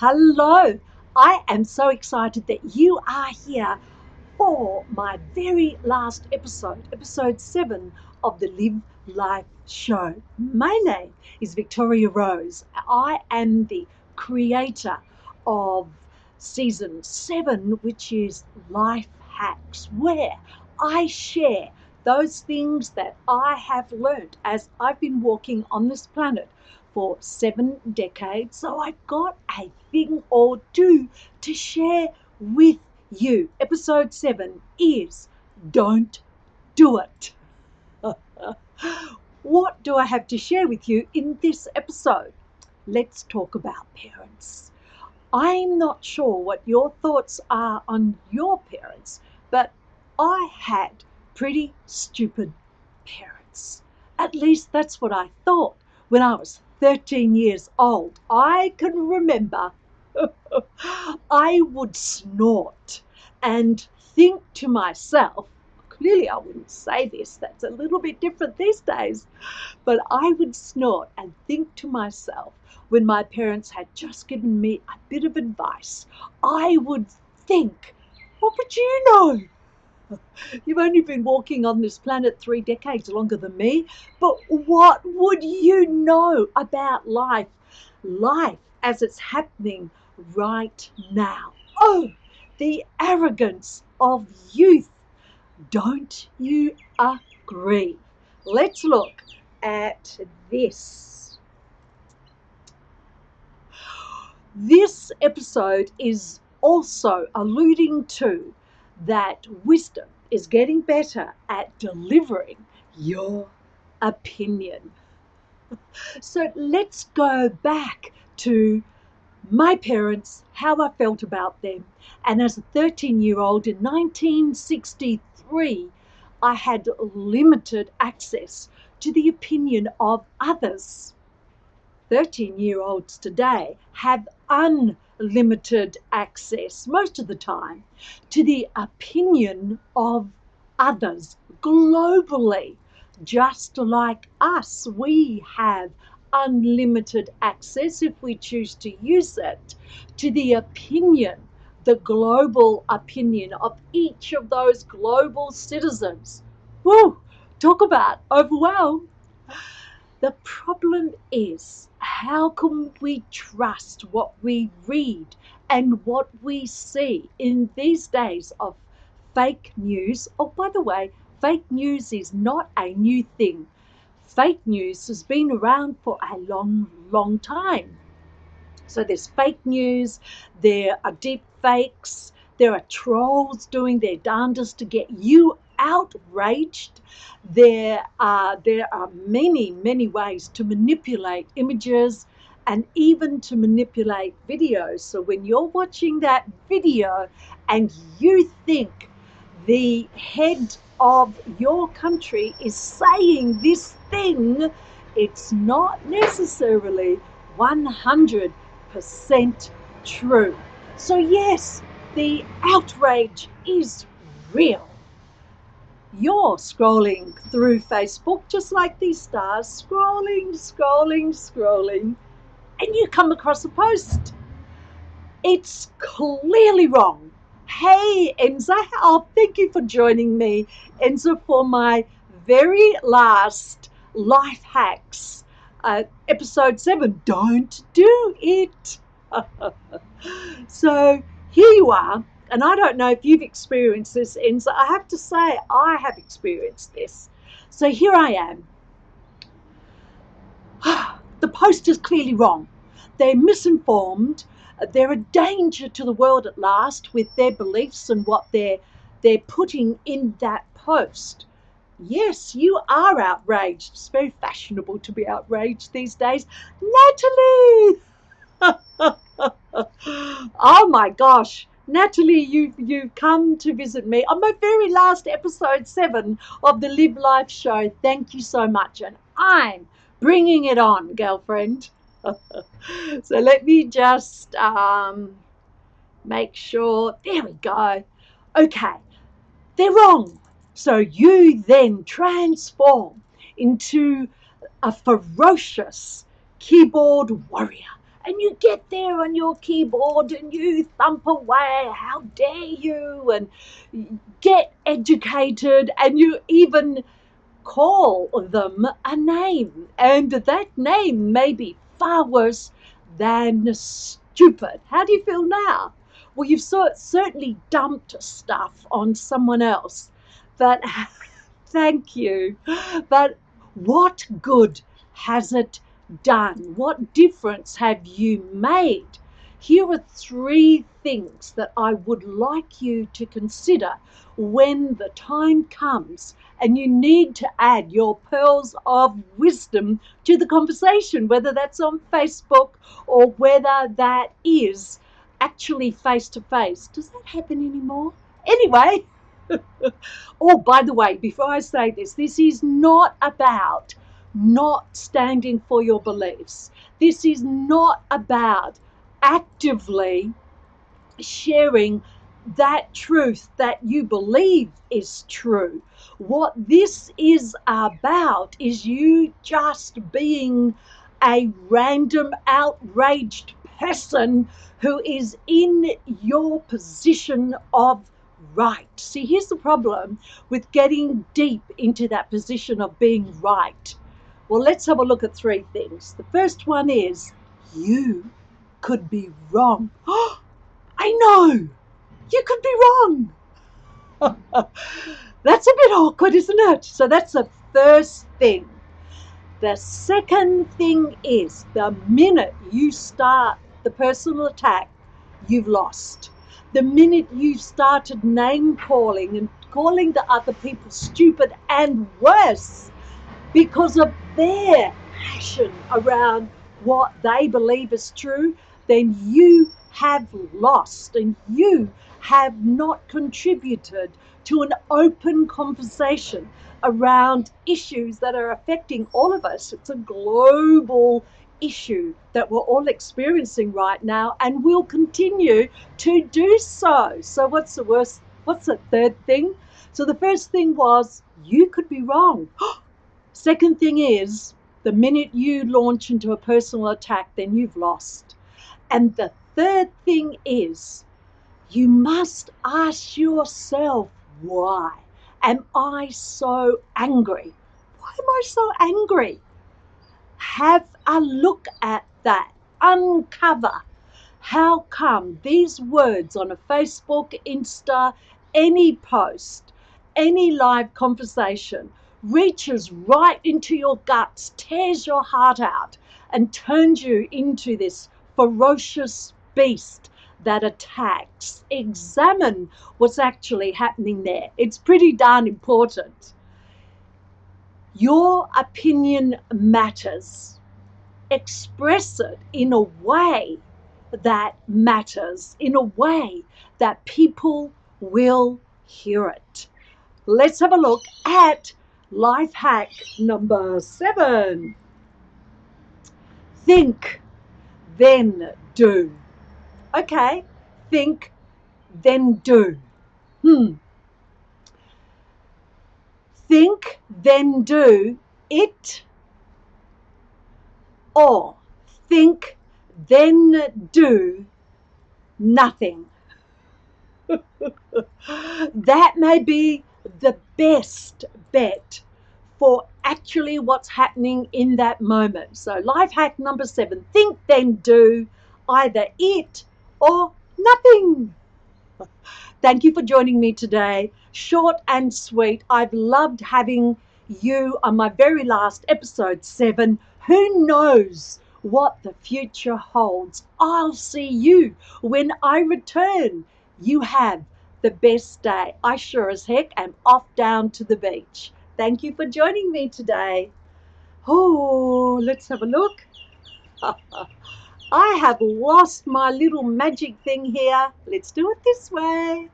Hello, I am so excited that you are here for my very last episode, episode 7 of the Live Life Show. My name is Victoria Rose. I am the creator of season 7, which is Life Hacks, where I share those things that I have learned as I've been walking on this planet for 7 decades. So I've got a thing or two to share with you. Episode 7 is Don't Do It. What do I have to share with you in this episode? Let's talk about parents. I'm not sure what your thoughts are on your parents, but I had pretty stupid parents. At least that's what I thought when I was 13 years old. I can remember I would snort and think to myself, clearly I wouldn't say this, that's a little bit different these days, but I would snort and think to myself when my parents had just given me a bit of advice, I would think, what would you know? You've only been walking on this planet 3 decades longer than me, but what would you know about life? Life as it's happening right now. Oh, the arrogance of youth. Don't you agree? Let's look at this. This episode is also alluding to that wisdom is getting better at delivering your opinion. So let's go back to my parents, how I felt about them. And as a 13-year-old in 1963, I had limited access to the opinion of others. 13-year-olds today have unlimited access, most of the time, to the opinion of others globally. Just like us, we have unlimited access, if we choose to use it, to the opinion, the global opinion of each of those global citizens. Woo! Talk about overwhelmed. The problem is, how can we trust what we read and what we see in these days of fake news? Oh, by the way, fake news is not a new thing. Fake news has been around for a long, long time. So there's fake news, there are deep fakes, there are trolls doing their darndest to get you outraged. There are many, many ways to manipulate images and even to manipulate videos. So when you're watching that video and you think the head of your country is saying this thing, it's not necessarily 100% true. So, yes, the outrage is real. You're scrolling through Facebook just like these stars, scrolling, scrolling, scrolling, and you come across a post. It's clearly wrong. Hey, Enza, oh, thank you for joining me, Enza, for my very last Life Hacks, episode 7. Don't do it. So here you are, and I don't know if you've experienced this, Enza. I have to say, I have experienced this. So here I am. The post is clearly wrong. They're misinformed. They're a danger to the world at last with their beliefs and what they're putting in that post. Yes, you are outraged. It's very fashionable to be outraged these days. Natalie! Oh my gosh. Natalie, you've come to visit me on my very last episode 7 of the Live Life Show. Thank you so much. And I'm bringing it on, girlfriend. So let me just make sure. There we go. Okay, they're wrong. So you then transform into a ferocious keyboard warrior and you get there on your keyboard and you thump away, how dare you, and get educated, and you even call them a name, and that name may be far worse than stupid. How do you feel now? Well, you've certainly dumped stuff on someone else, but thank you. But what good has it done? What difference have you made? Here are three things that I would like you to consider when the time comes and you need to add your pearls of wisdom to the conversation, whether that's on Facebook or whether that is actually face to face. Does that happen anymore? Anyway, oh, by the way, before I say this is not about not standing for your beliefs. This is not about actively sharing that truth that you believe is true. What this is about is you just being a random outraged person who is in your position of right. See, here's the problem with getting deep into that position of being right. Well, let's have a look at three things. The first one is you could be wrong. I know, you could be wrong. That's a bit awkward, isn't it? So that's the first thing. The second thing is the minute you start the personal attack, you've lost. The minute you started name calling and calling the other people stupid and worse because of their passion around what they believe is true, then you have lost and you have not contributed to an open conversation around issues that are affecting all of us. It's a global issue that we're all experiencing right now and will continue to do so. So what's the third thing? So the first thing was you could be wrong. Second thing is, the minute you launch into a personal attack, then you've lost. And the third thing is, you must ask yourself, why am I so angry? Why am I so angry? Have a look at that. Uncover. How come these words on a Facebook, Insta, any post, any live conversation reaches right into your guts, tears your heart out, and turns you into this ferocious beast that attacks? Examine what's actually happening there. It's pretty darn important. Your opinion matters. Express it in a way that matters, in a way that people will hear it. Let's have a look at life hack number 7. Think, then do. Okay, think, then do. Think, then do it, or think, then do nothing. That may be the best bet for actually what's happening in that moment. So life hack number 7, think then do, either it or nothing. Thank you for joining me today. Short and sweet. I've loved having you on my very last episode 7. Who knows what the future holds? I'll see you when I return. You have the best day. I sure as heck am off down to the beach. Thank you for joining me today. Oh, let's have a look. I have lost my little magic thing here. Let's do it this way.